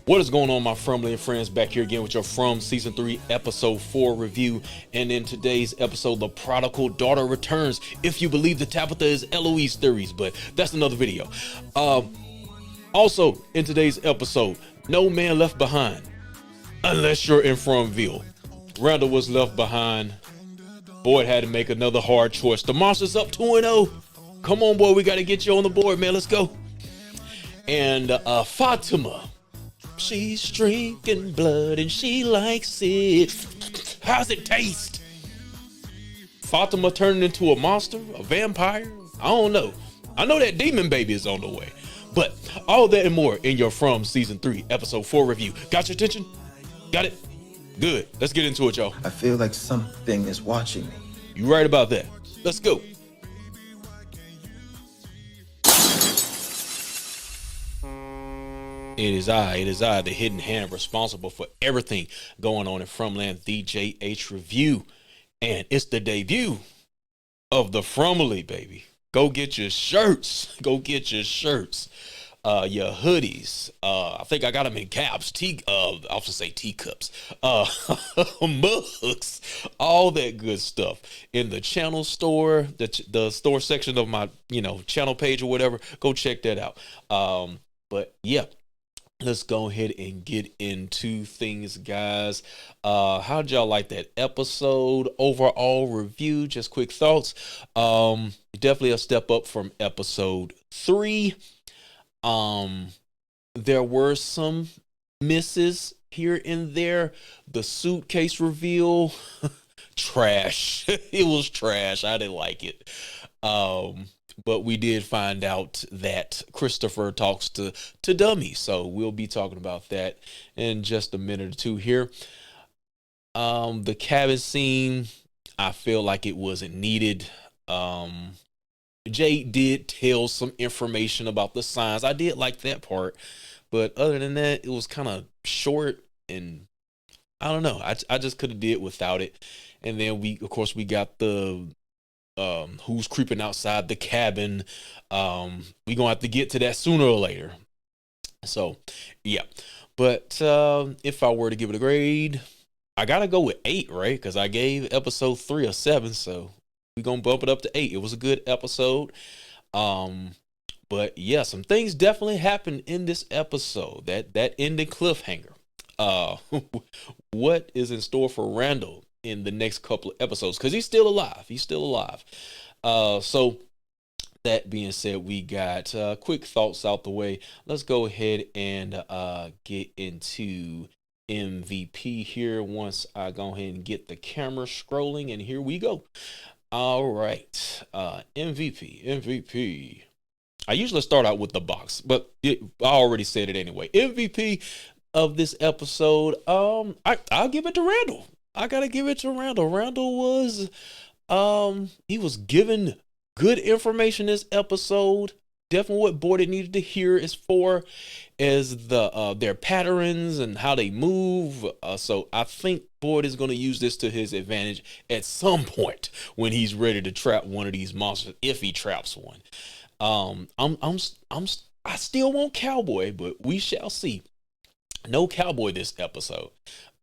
What is going on, my Fromville and friends? Back here again with your From Season 3, Episode 4 review. And in today's episode, the prodigal daughter returns. If you believe the Tabitha is Eloise theories, but that's another video. Also, in today's episode, no man left behind, unless you're in Fromville. Randall was left behind. Boyd had to make another hard choice. The monster's up 2-0. Come on, boy, we got to get you on the board, man. Let's go. And Fatima. She's drinking blood and she likes it. How's it taste? Fatima turning into a monster, a vampire? I don't know. I know that demon baby is on the way. But all that and more in your From Season 3, Episode 4 review. Got your attention? Got it? Good. Let's get into it, y'all. I feel like something is watching me. You right about that. Let's go. It is I, the hidden hand responsible for everything going on in Fromland, the JH Review. And it's the debut of the Fromville, baby. Go get your shirts. Go get your shirts. Your hoodies. I think I got them in caps. I'll just say teacups. Mugs. All that good stuff in the channel store, the store section of my, channel page or whatever. Go check that out. But yeah. Let's go ahead and get into things, guys. How'd y'all like that episode? Overall review, just quick thoughts. Definitely a step up from episode 3. There were some misses here and there. The suitcase reveal, trash. It was trash. I didn't like it. But we did find out that Christopher talks to Dummy. So we'll be talking about that in just a minute or two here. The cabin scene, I feel like it wasn't needed. Jay did tell some information about the signs. I did like that part. But other than that, it was kind of short and I don't know. I just could have did without it. And then we got the who's creeping outside the cabin. We gonna have to get to that sooner or later. So yeah, but if I were to give it a grade, I gotta go with 8, right? Because I gave episode 3 a 7, so we gonna bump it up to 8. It was a good episode. But yeah, some things definitely happened in this episode. That ending cliffhanger. What is in store for Randall in the next couple of episodes, because he's still alive. So that being said, we got quick thoughts out the way. Let's go ahead and get into MVP here once I go ahead and get the camera scrolling, and here we go. All right, MVP. I usually start out with the box, but I already said it anyway. MVP of this episode, I'll give it to Randall. I gotta give it to Randall. Randall was, he was given good information this episode. Definitely what Boyd needed to hear as their patterns and how they move. So I think Boyd is going to use this to his advantage at some point when he's ready to trap one of these monsters, if he traps one. I still want Cowboy, but we shall see. No Cowboy this episode.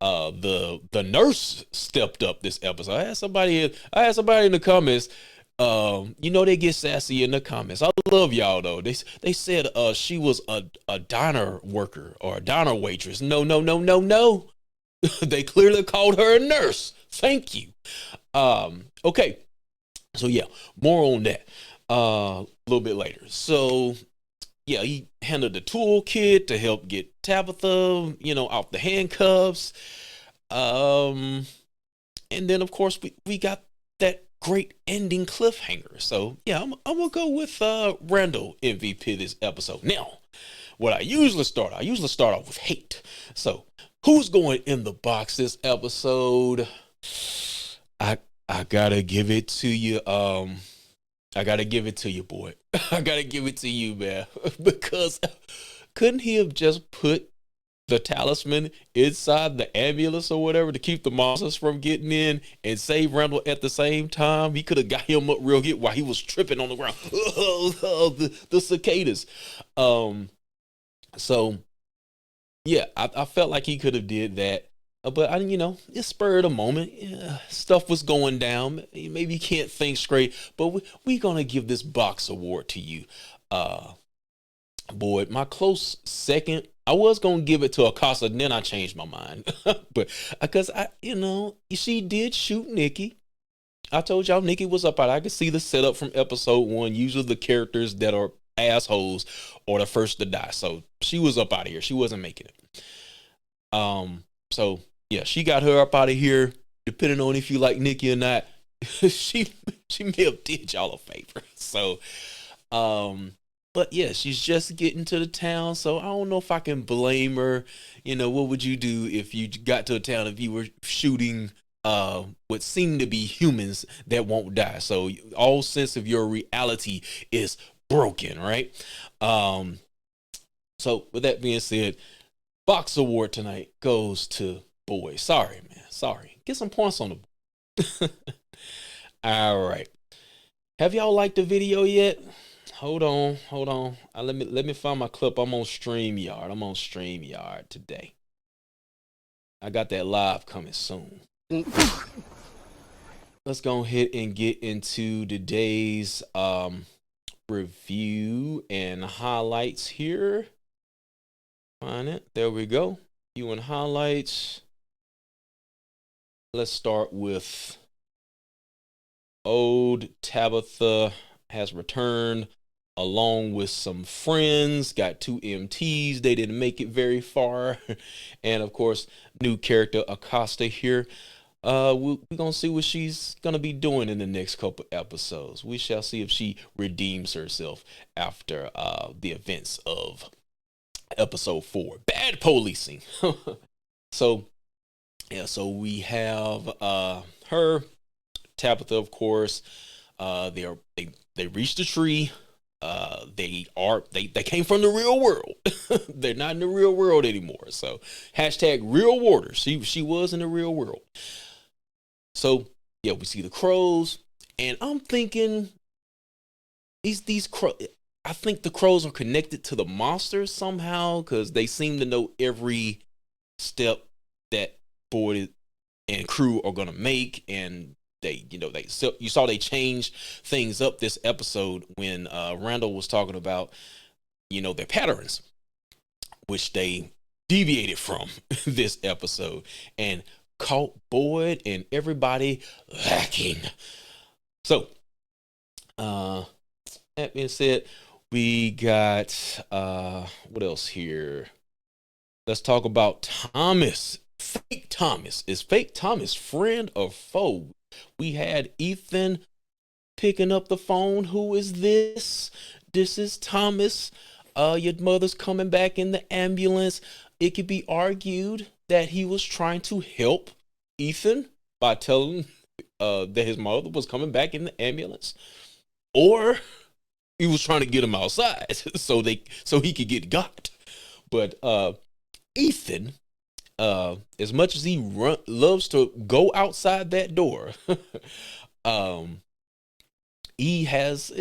The nurse stepped up this episode. I had somebody in the comments. They get sassy in the comments. I love y'all though. They said she was a diner worker or a diner waitress. No. They clearly called her a nurse. Thank you. Okay. So yeah, more on that a little bit later. So yeah, he handled the toolkit to help get Tabitha, off the handcuffs. And then of course we got that great ending cliffhanger. So yeah, I'm gonna go with Randall MVP this episode. Now, what I usually start off with hate. So who's going in the box this episode? I gotta give it to you. I gotta give it to you, boy. I gotta give it to you, man. Because couldn't he have just put the talisman inside the ambulance or whatever to keep the monsters from getting in and save Randall at the same time? He could have got him up real good while he was tripping on the ground. The cicadas. So Yeah, I felt like he could have did that. But it spurred a moment. Yeah, stuff was going down. Maybe you can't think straight, but we gonna give this box award to you. Uh, Boy, my close second, I was gonna give it to Acosta, and then I changed my mind. But because she did shoot Nicki. I told y'all Nicki was up out. I could see the setup from episode one. Usually the characters that are assholes are the first to die. So she was up out of here. She wasn't making it. So yeah, she got her up out of here. Depending on if you like Nicki or not, she may have did y'all a favor. So but yeah, she's just getting to the town, so I don't know if I can blame her. What would you do if you got to a town if you were shooting what seem to be humans that won't die? So all sense of your reality is broken, right? So with that being said, box award tonight goes to boy. Sorry, man. Sorry. Get some points on the all right. Have y'all liked the video yet? Hold on. Let me find my clip. I'm on StreamYard today. I got that live coming soon. Let's go ahead and get into today's review and highlights here. Find it. There we go. View and highlights. Let's start with old Tabitha has returned along with some friends, got 2 MTs. They didn't make it very far. And of course, new character Acosta here. We're gonna see what she's gonna be doing in the next couple episodes. We shall see if she redeems herself after the events of episode 4. Bad policing. So we have her, Tabitha, of course. They reached the tree. They came from the real world. They're not in the real world anymore. So hashtag real water. She was in the real world. So yeah, we see the crows, and I'm thinking these crows. I think the crows are connected to the monsters somehow because they seem to know every step that Boyd and crew are gonna make, and you saw they changed things up this episode when Randall was talking about their patterns, which they deviated from this episode and caught Boyd and everybody lacking. So that being said, we got what else here? Let's talk about Thomas. Fake Thomas. Is Fake Thomas friend or foe? We had Ethan picking up the phone. Who is this? This is Thomas. Your mother's coming back in the ambulance. It could be argued that he was trying to help Ethan by telling that his mother was coming back in the ambulance, or he was trying to get him outside so he could get got. But Ethan, as much as he loves to go outside that door, he has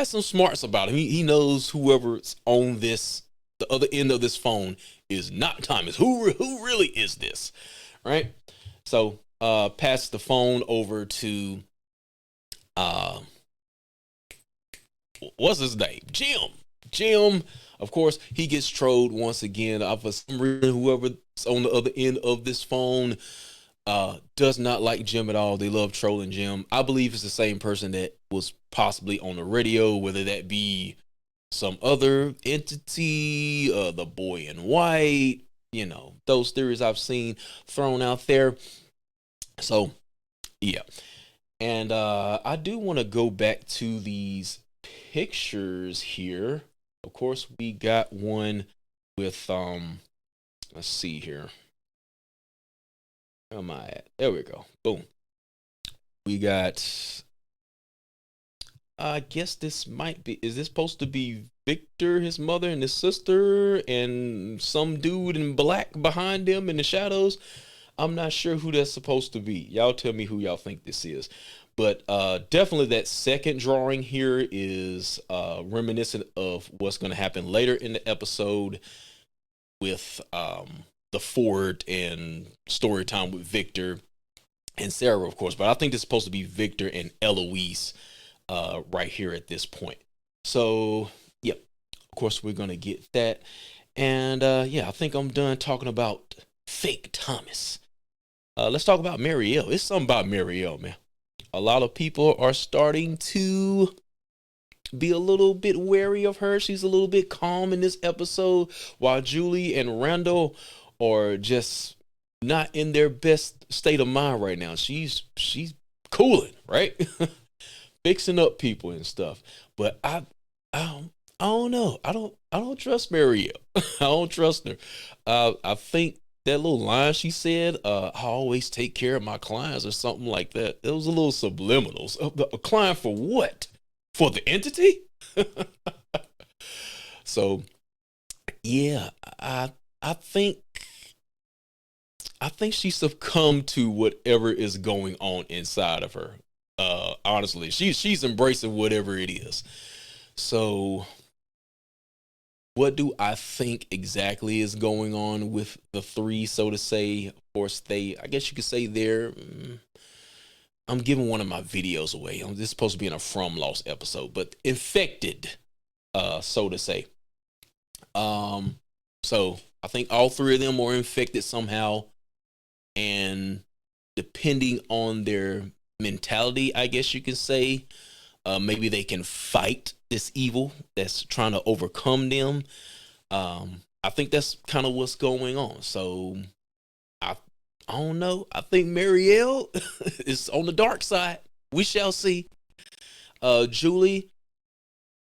some smarts about him. He knows whoever's on the other end of this phone is not Thomas. Who really is this, right? So pass the phone over to what's his name? Jim. Of course, he gets trolled once again. For some reason, whoever's on the other end of this phone does not like Jim at all. They love trolling Jim. I believe it's the same person that was possibly on the radio, whether that be some other entity, the boy in white, those theories I've seen thrown out there. So, yeah. And I do want to go back to these pictures here. Of course, we got one with let's see here. Where am I at? There we go. Boom. We got, I guess this might be, is this supposed to be Victor, his mother, and his sister, and some dude in black behind them in the shadows? I'm not sure who that's supposed to be. Y'all tell me who y'all think this is. But definitely that second drawing here is reminiscent of what's going to happen later in the episode. with the Ford and story time with Victor and Sarah, of course. But I think it's supposed to be Victor and Eloise right here at this point. So, yeah, of course, we're going to get that. And yeah, I think I'm done talking about fake Thomas. Let's talk about Marielle. It's something about Marielle, man. A lot of people are starting to be a little bit wary of her. She's a little bit calm in this episode, while Julie and Randall are just not in their best state of mind right now. She's cooling, right? Fixing up people and stuff. But I don't know. I don't trust Marielle. I don't trust her. I think that little line she said, I always take care of my clients or something like that. It was a little subliminals. A client for what? For the entity? So yeah, I think she succumbed to whatever is going on inside of her. Honestly, she's embracing whatever it is. So what do I think exactly is going on with the three, so to say? Of course, I guess you could say I'm giving one of my videos away. This is supposed to be in a From Lost episode, but infected, so to say. So I think all three of them are infected somehow, and depending on their mentality, I guess you can say, maybe they can fight this evil that's trying to overcome them. I think that's kind of what's going on. So I don't know. I think Marielle is on the dark side. We shall see. Julie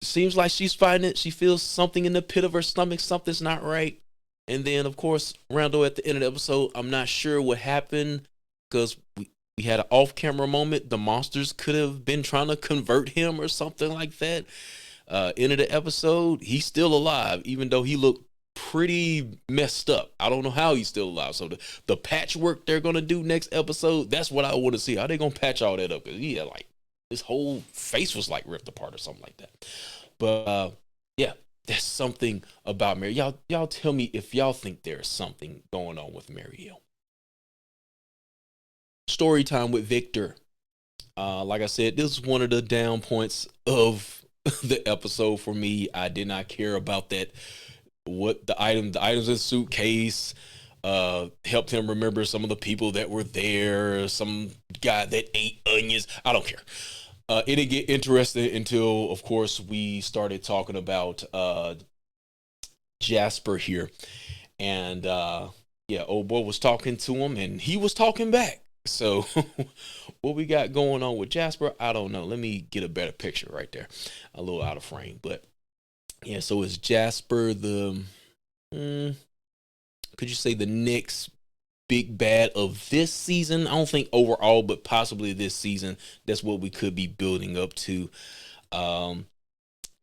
seems like she's fighting it. She feels something in the pit of her stomach. Something's not right. And then, of course, Randall at the end of the episode, I'm not sure what happened, because we had an off-camera moment. The monsters could have been trying to convert him or something like that. End of the episode, he's still alive, even though he looked pretty messed up. I don't know how he's still alive. So the patchwork they're gonna do next episode, that's what I want to see. How they gonna patch all that up? Because yeah, like his whole face was like ripped apart or something like that. But yeah, there's something about Mary. Y'all tell me if y'all think there's something going on with Marielle. Story time with Victor. Like I said, this is one of the down points of the episode for me. I did not care about that. What the items in suitcase helped him remember some of the people that were there. Some guy that ate onions. I don't care. It didn't get interesting until, of course, we started talking about Jasper here, and yeah, old boy was talking to him, and he was talking back. So what we got going on with Jasper, I don't know. Let me get a better picture right there. A little out of frame, but yeah. So is Jasper the could you say the next big bad of this season? I don't think overall, but possibly this season. That's what we could be building up to.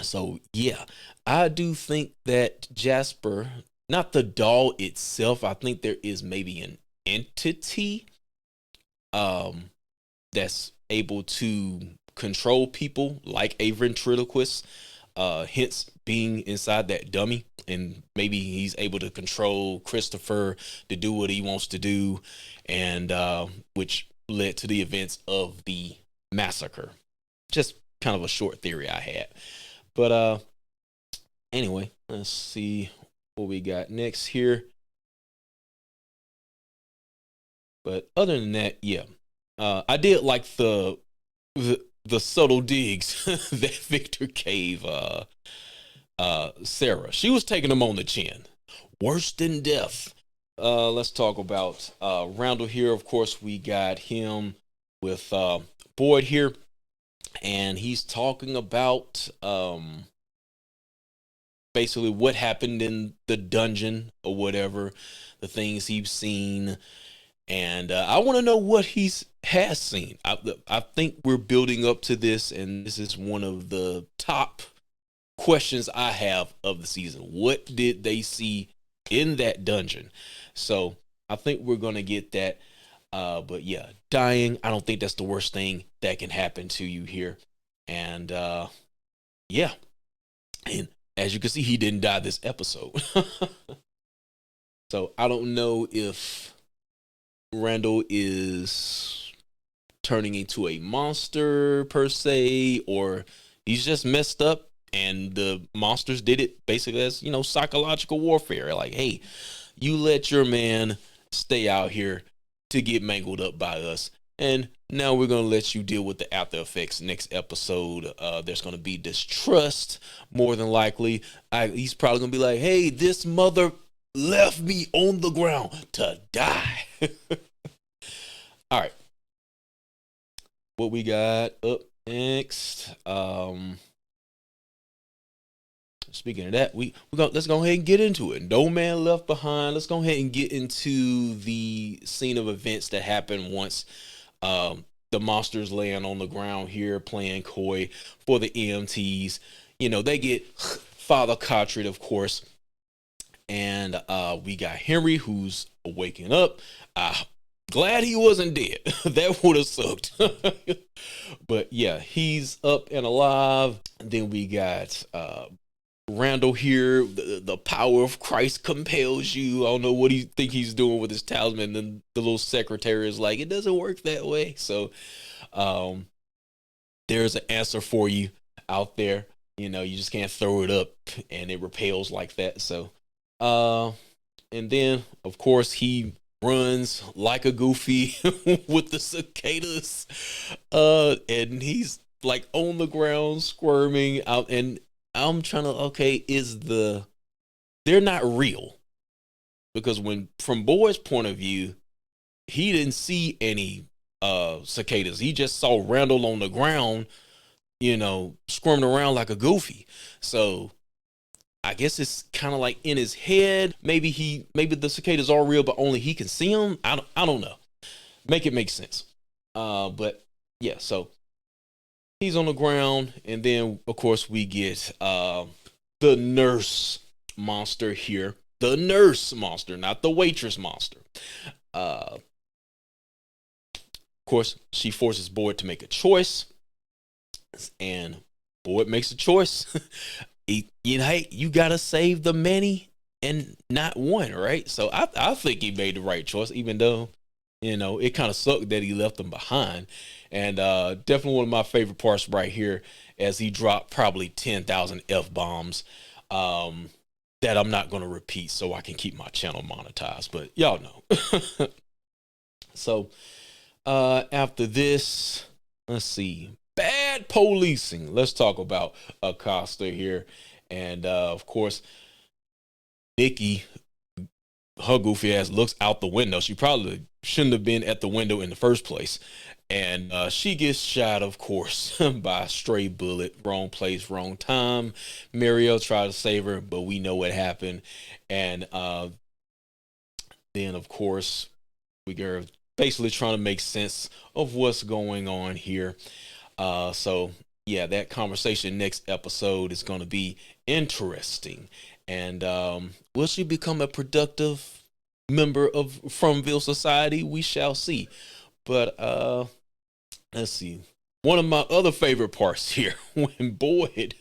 So yeah, I do think that Jasper, not the doll itself, I think there is maybe an entity that's able to control people like a ventriloquist, hence being inside that dummy, and maybe he's able to control Christopher to do what he wants to do, and which led to the events of the massacre. Just kind of a short theory I had. But anyway, let's see what we got next here. But other than that, yeah, I did like the subtle digs that Victor gave Sarah. She was taking him on the chin. Worse than death. Let's talk about Randall here. Of course, we got him with Boyd here, and he's talking about basically what happened in the dungeon or whatever, the things he's seen. And I want to know what he has seen. I think we're building up to this, and this is one of the top questions I have of the season. What did they see in that dungeon? So I think we're going to get that. But yeah, dying, I don't think that's the worst thing that can happen to you here. And yeah. And as you can see, he didn't die this episode. So I don't know if Randall is turning into a monster per se, or he's just messed up and the monsters did it basically as, psychological warfare. Like, hey, you let your man stay out here to get mangled up by us, and now we're gonna let you deal with the after effects next episode. There's gonna be distrust, more than likely. He's probably gonna be like, hey, this mother left me on the ground to die. All right, what we got up next? Speaking of that, let's go ahead and get into it. No Man Left Behind. Let's go ahead and get into the scene of events that happened once the monsters land on the ground here, playing coy for the EMTs. They get Father Cottred, of course, and we got Henry, who's waking up. Glad he wasn't dead. That would have sucked. But yeah, he's up and alive. Then we got Randall here. The power of Christ compels you. I don't know what he think he's doing with his talisman. And the little secretary is like, it doesn't work that way. So there's an answer for you out there. You just can't throw it up and it repels like that. So and then of course he runs like a goofy with the cicadas, and he's like on the ground squirming out, and I'm trying to, they're not real, because from Boyd's point of view, he didn't see any cicadas. He just saw Randall on the ground, squirming around like a goofy. So I guess it's kind of like in his head. Maybe the cicadas are real, but only he can see them. I don't know. Make it make sense. But yeah, so he's on the ground, and then of course we get the nurse monster here. The nurse monster, not the waitress monster. Of course, she forces Boyd to make a choice, and Boyd makes a choice. Hey, you gotta save the many and not one, right? So I think he made the right choice, even though it kind of sucked that he left them behind. And definitely one of my favorite parts right here, as he dropped probably 10,000 F-bombs that I'm not gonna repeat so I can keep my channel monetized, but y'all know. So after this, let's see. Bad policing. Let's talk about Acosta here. And of course, Nicki, her goofy ass, looks out the window. She probably shouldn't have been at the window in the first place. And she gets shot, of course, by a stray bullet. Wrong place, wrong time. Marielle tried to save her, but we know what happened. And then, of course, we are basically trying to make sense of what's going on here. So yeah, that conversation next episode is going to be interesting. And will she become a productive member of Fromville society? We shall see. But let's see. One of my other favorite parts here, when Boyd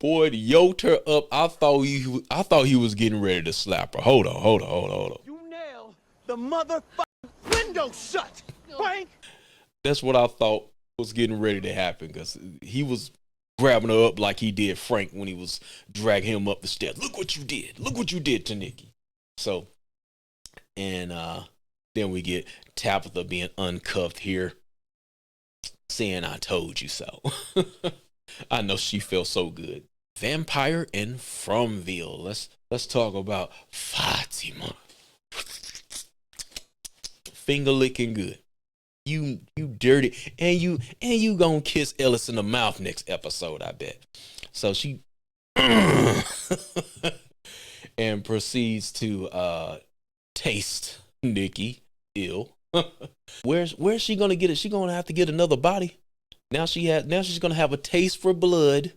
yoked her up, I thought he was getting ready to slap her. Hold on. You nailed the motherfucking window shut, Frank. That's what I thought was getting ready to happen, because he was grabbing her up like he did Frank when he was dragging him up the stairs. Look what you did. Look what you did to Nicki. So, and then we get Tabitha being uncuffed here, saying, I told you so. I know she felt so good. Vampire in Fromville. Let's talk about Fatima. Finger licking good. You dirty, and you gonna kiss Ellis in the mouth next episode, I bet. So she and proceeds to taste Nicki ill. Where's she gonna get it? She gonna have to get another body. Now she's gonna have a taste for blood,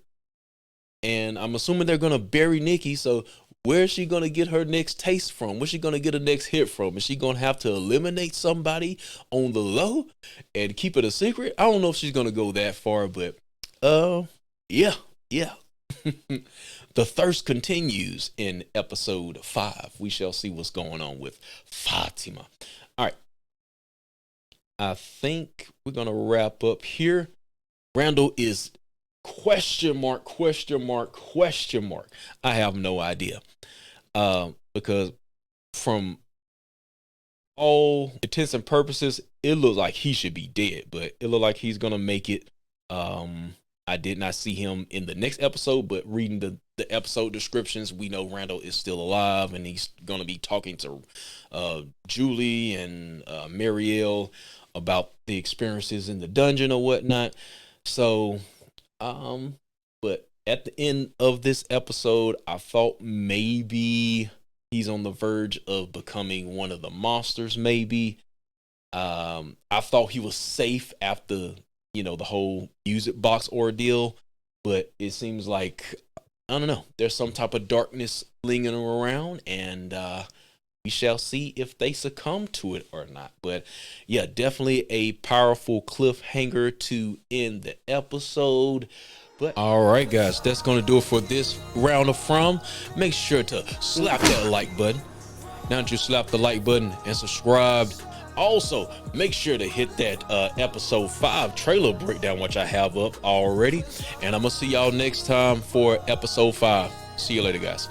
and I'm assuming they're gonna bury Nicki. So where's she gonna get her next taste from? Where's she gonna get her next hit from? Is she gonna have to eliminate somebody on the low and keep it a secret? I don't know if she's gonna go that far, but yeah. the thirst continues in episode 5. We shall see what's going on with Fatima. All right. I think we're going to wrap up here. Randall is question mark. I have no idea. Because from all intents and purposes, it looks like he should be dead, but it looked like he's going to make it. I did not see him in the next episode, but reading the episode descriptions, we know Randall is still alive and he's going to be talking to Julie and Marielle about the experiences in the dungeon or whatnot. So, but at the end of this episode, I thought maybe he's on the verge of becoming one of the monsters, maybe. I thought he was safe after, the whole music box ordeal, but it seems like, I don't know, there's some type of darkness lingering around, and we shall see if they succumb to it or not. But yeah, definitely a powerful cliffhanger to end the episode. But all right, guys, that's going to do it for this round of From. Make sure to slap that like button. Now that you slap the like button and subscribed, also make sure to hit that episode 5 trailer breakdown, which I have up already. And I'm going to see y'all next time for episode 5. See you later, guys.